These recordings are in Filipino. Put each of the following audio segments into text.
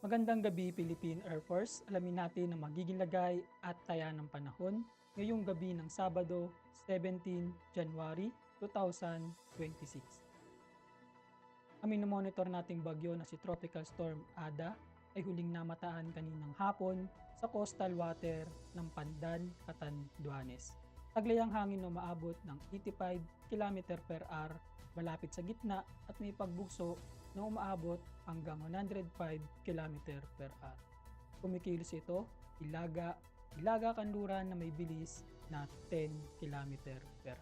Magandang gabi Philippine Air Force. Alamin natin ang magiging lagay at taya ng panahon ngayong gabi ng Sabado, 17 January 2026. Ang minomonitor nating bagyo na si Tropical Storm Ada ay huling namataan kaninang hapon sa coastal water ng Pandan, Catanduanes. Taglay ang hangin na umaabot ng 85 km/h malapit sa gitna at may pagbugso na umaabot hanggang 105 km/h. Kumikilos ito, Ilaga Kanluran na may bilis na 10 km/h.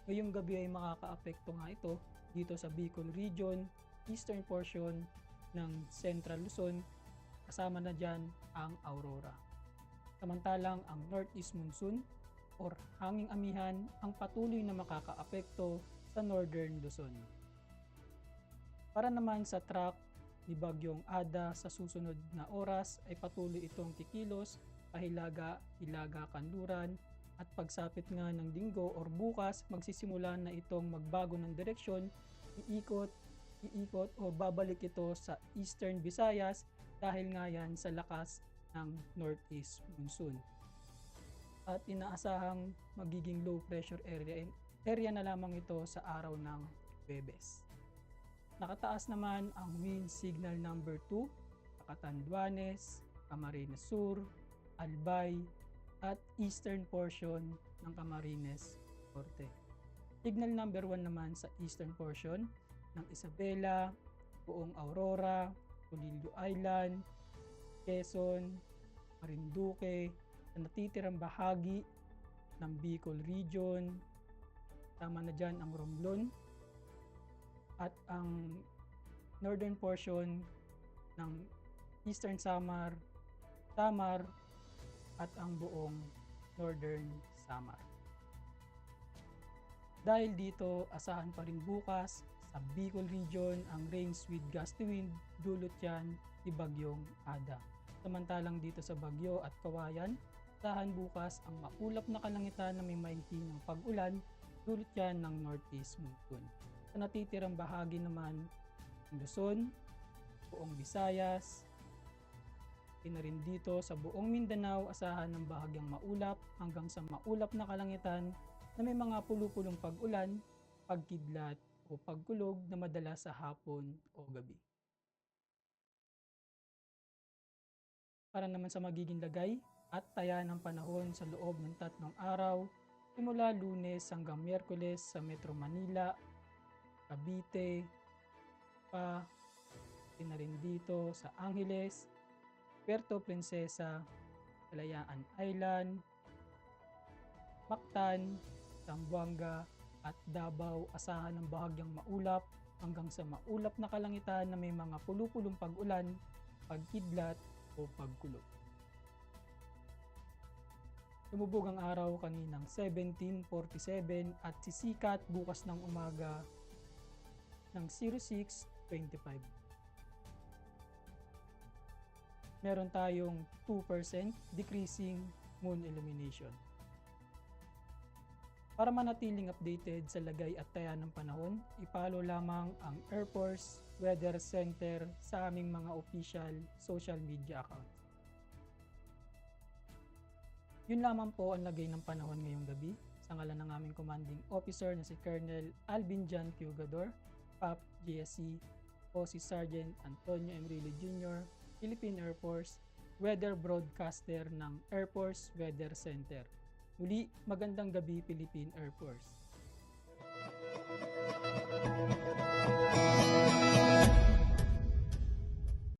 Ngayong gabi ay makakaapekto nga ito dito sa Bicol Region, eastern portion ng Central Luzon, kasama na dyan ang Aurora. Samantalang ang Northeast Monsoon or hanging amihan ang patuloy na makakaapekto sa Northern Luzon. Para naman sa track ni Bagyong Ada sa susunod na oras ay patuloy itong kikilos, Ilaga Kanluran at pagsapit nga ng linggo or bukas magsisimula na itong magbago ng direksyon, iikot o babalik ito sa Eastern Visayas dahil nga yan sa lakas ng Northeast Monsoon. At inaasahang magiging low pressure area na lamang ito sa araw ng Huwebes. Nakataas naman ang wind signal number 2 sa Catanduanes, Camarines Sur, Albay at eastern portion ng Camarines Norte. Signal number 1 naman sa eastern portion ng Isabela, buong Aurora, Polillo Island, Quezon, Marinduque, na natitirang bahagi ng Bicol Region, tama na dyan ang Romblon, at ang northern portion ng Eastern Samar, at ang buong Northern Samar. Dahil dito, asahan pa rin bukas sa Bicol Region ang rains with gusty wind, dulot yan ni Bagyong Ada. Samantalang dito sa Bagyo at Kawayan, asahan bukas ang maulap na kalangitan na may mahinang pag-ulan, dulot yan ng Northeast Monsoon. Sa natitirang bahagi naman ng Luzon, buong Visayas, na rin dito sa buong Mindanao, asahan ng bahagyang maulap hanggang sa maulap na kalangitan na may mga pulupulong pag-ulan, pagkidlat o pagkulog na madalas sa hapon o gabi. Para naman sa magiging lagay at taya ng panahon sa loob ng 3 araw, simula Lunes hanggang Miyerkules sa Metro Manila, Cavite, na rin dito sa Angeles, Puerto Princesa, Kalayaan Island, Mactan, Zamboanga at Davao, asahan ng bahagyang maulap hanggang sa maulap na kalangitan na may mga pulupulong pag-ulan, pagkidlat o pagkulog. Lumubog ang araw kaninang 17:47 at sisikat bukas ng umaga ng 06:25. Meron tayong 2% decreasing moon illumination. Para manatiling updated sa lagay at taya ng panahon, i-follow lamang ang Air Force Weather Center sa aming mga official social media accounts. Yun lamang po ang lagay ng panahon ngayong gabi. Sa ngalan ng aming commanding officer na si Colonel Alvin Jan Pugador, PAP GSC, o si Sergeant Antonio Emrilio Jr., Philippine Air Force, weather broadcaster ng Air Force Weather Center. Muli, magandang gabi Philippine Air Force.